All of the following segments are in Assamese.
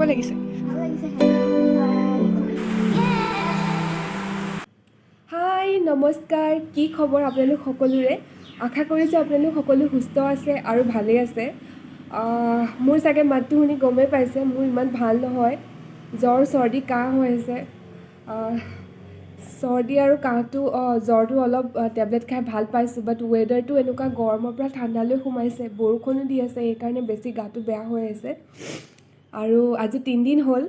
কেনেকুৱা লাগিছে? হাই নমস্কাৰ, কি খবৰ আপোনালোক সকলোৰে? আশা কৰিছোঁ আপোনালোক সকলো সুস্থ আছে আৰু ভালেই আছে। মোৰ চাগে মাতটো শুনি গমেই পাইছে, মোৰ ইমান ভাল নহয়, জ্বৰ চৰ্দি কাহ হৈ আছে। চৰ্দি আৰু কাহটো জ্বৰটো অলপ টেবলেট খাই ভাল পাইছোঁ, বাট ৱেডাৰটো এনেকুৱা গৰমৰ পৰা ঠাণ্ডালৈ সোমাইছে, বৰষুণো দি আছে, সেইকাৰণে বেছি গাটো বেয়া হৈ আছে। আৰু আজি 3 দিন হ'ল,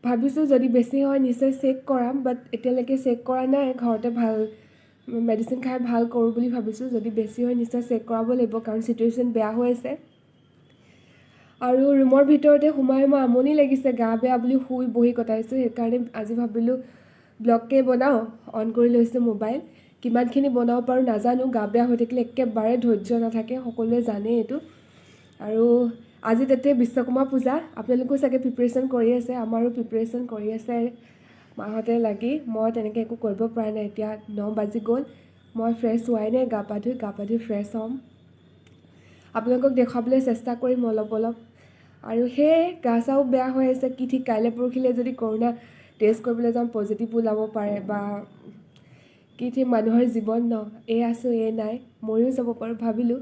ভাবিছোঁ যদি বেছি হয় নিশ্চয় চেক কৰাম, বাট এতিয়ালৈকে চেক কৰা নাই। ঘৰতে ভাল মেডিচিন খাই ভাল কৰোঁ বুলি ভাবিছোঁ। যদি বেছি হয় নিশ্চয় চেক কৰাব লাগিব, কাৰণ চিটুৱেশ্যন বেয়া হৈ আছে। আৰু ৰুমৰ ভিতৰতে সোমাই মই আমনি লাগিছে, গা বেয়া বুলি শুই বহি কটাইছোঁ। সেইকাৰণে আজি ভাবিলোঁ ব্লগকে বনাওঁ, অন কৰি লৈছোঁ মোবাইল। কিমানখিনি বনাব পাৰোঁ নাজানো, গা বেয়া হৈ থাকিলে একেবাৰে ধৈৰ্য নাথাকে, সকলোৱে জানেই এইটো। আৰু আজি তাতে বিশ্বকৰ্মা পূজা, আপোনালোকেও চাগে প্ৰিপেৰেশ্যন কৰি আছে, আমাৰো প্ৰিপেৰেশ্যন কৰি আছে মাহঁতে লাগি। মই তেনেকৈ একো কৰিব পৰা নাই। এতিয়া 9 বাজি গ'ল, মই ফ্ৰেছ হোৱাই নাই, গা পা ধুই ফ্ৰেছ হ'ম, আপোনালোকক দেখুৱাবলৈ চেষ্টা কৰিম অলপ। আৰু সেই গা চাও বেয়া হৈ আছে, কি ঠিক কাইলৈ পৰহিলৈ যদি কৰোণা টেষ্ট কৰিবলৈ যাওঁ পজিটিভ ওলাব পাৰে, বা কি ঠিক মানুহৰ জীৱন ন, এই আছোঁ এই নাই, মৰিও যাব পাৰোঁ। ভাবিলোঁ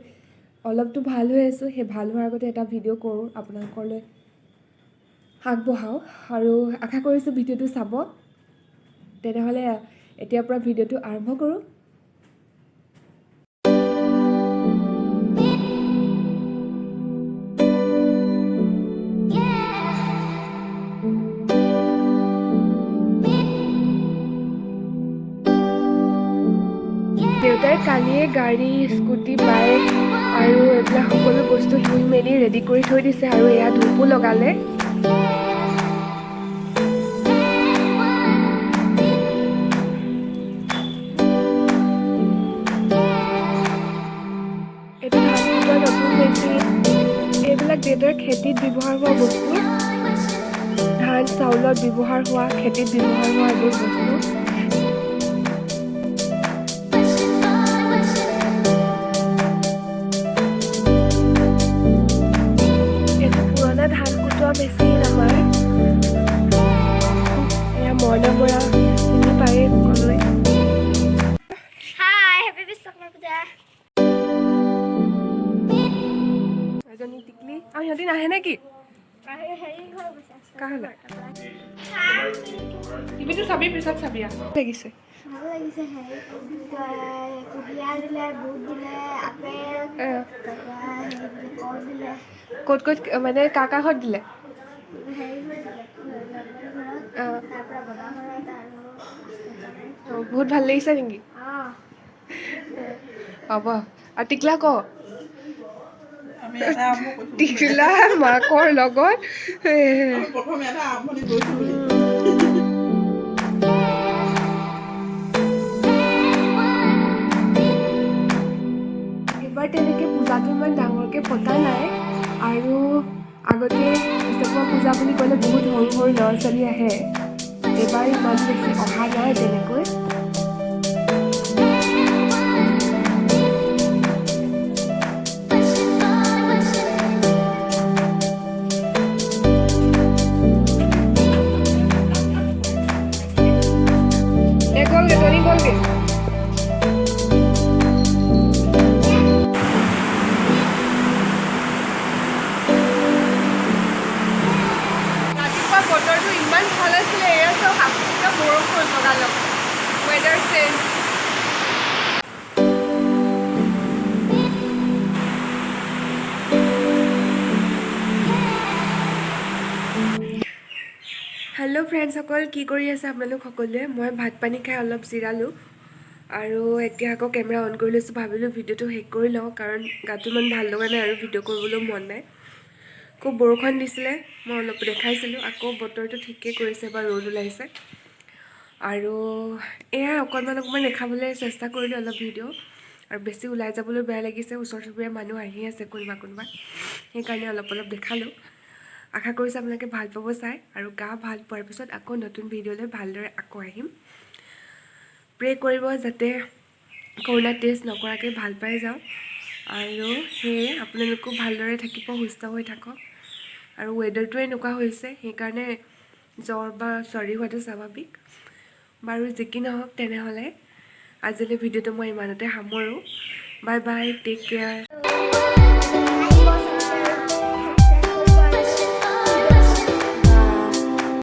অলপতো ভাল হৈ আছোঁ, সেই ভাল হোৱাৰ আগতে এটা ভিডিঅ' কৰোঁ, আপোনালোকলৈ আগবঢ়াওঁ। আৰু আশা কৰিছোঁ ভিডিঅ'টো চাব। তেনেহ'লে এতিয়াৰ পৰা ভিডিঅ'টো আৰম্ভ কৰোঁ। দেউতাই কালিয়ে গাড়ী, স্কুটি, বাইক আৰু এইবিলাক সকলো বস্তু ধুই মেলি ৰেডি কৰি থৈ দিছে, আৰু এয়া ধূপো লগালে। এইটো ধান নতুন মেচিন, এইবিলাক দেউতাৰ খেতিত ব্যৱহাৰ হোৱা বস্তু, ধান চাউলত ব্যৱহাৰ হোৱা, খেতিত ব্যৱহাৰ হোৱা এইবোৰ বস্তু। পুৰণা ধান কুটোৱা মেচিন আমাৰ, এয়া মৰণা মৰা, চিনি পায়েই সকলোৱে। এজনী টিকলি আৰু সিহঁতি নাহে নেকি? টিভিটো চাবি, পিছত চাবি। লাগিছে ভাল লাগিছে। কুঁহিয়াৰ দিলে, বুট দিলে, আপেল, কল দিলে। ক'ত মানে কাৰ ঘৰত দিলে? বহুত ভাল লাগিছে নেকি? হ'ব। আৰু টিকলা ক? টিকলা মাকৰ লগত এইবাৰ তেনেকৈ পূজাটো ইমান ডাঙৰকৈ পতা নাই। আৰু আগতে বিশ্বকৰ্মা পূজা বুলি ক'লে বহুত সৰু সৰু ল'ৰা ছোৱালী আহে, এইবাৰ ইমান বেছি অহা নাই তেনেকৈ। গ'লগে টনি গ'লগে। ৰাতিপুৱা বতৰটো ইমান ভাল আছিলে, এয়া চব আকৌ বৰষুণ লগালগ, ৱেডাৰ চেঞ্জ। হেল্ল' ফ্ৰেণ্ডসকল, কি কৰি আছে আপোনালোক সকলোৱে? মই ভাত পানী খাই অলপ জিৰালোঁ, আৰু এতিয়া আকৌ কেমেৰা অন কৰি লৈছোঁ। ভাবিলোঁ ভিডিঅ'টো শেষ কৰি লওঁ, কাৰণ গাটো ইমান ভাল লগা নাই আৰু ভিডিঅ' কৰিবলৈও মন নাই। খুব বৰষুণ দিছিলে, মই অলপ দেখাইছিলোঁ। আকৌ বতৰটো ঠিকেই কৰিছে, বা ৰ'দ ওলাইছে। আৰু এয়া অকণমান দেখাবলৈ চেষ্টা কৰিলোঁ অলপ ভিডিঅ', আৰু বেছি ওলাই যাবলৈ বেয়া লাগিছে, ওচৰ চুবুৰীয়া মানুহ আহি আছে কোনোবা, সেইকাৰণে অলপ দেখালোঁ। আশা কৰিছোঁ আপোনালোকে ভাল পাব চাই, আৰু গা ভাল পোৱাৰ পিছত আকৌ নতুন ভিডিঅ'লৈ ভালদৰে আকৌ আহিম। প্ৰে কৰিব যাতে কৰোণা টেষ্ট নকৰাকৈ ভাল পাই যাওঁ, আৰু সেয়ে আপোনালোকো ভালদৰে থাকিব, সুস্থ হৈ থাকক। আৰু ৱেডাৰটো এনেকুৱা হৈছে সেইকাৰণে জ্বৰ বা চৰ্দি হোৱাটো স্বাভাৱিক। বাৰু যি কি নহওক তেনেহ'লে আজিলৈ ভিডিঅ'টো মই ইমানতে সামৰোঁ। Bye bye, tech care.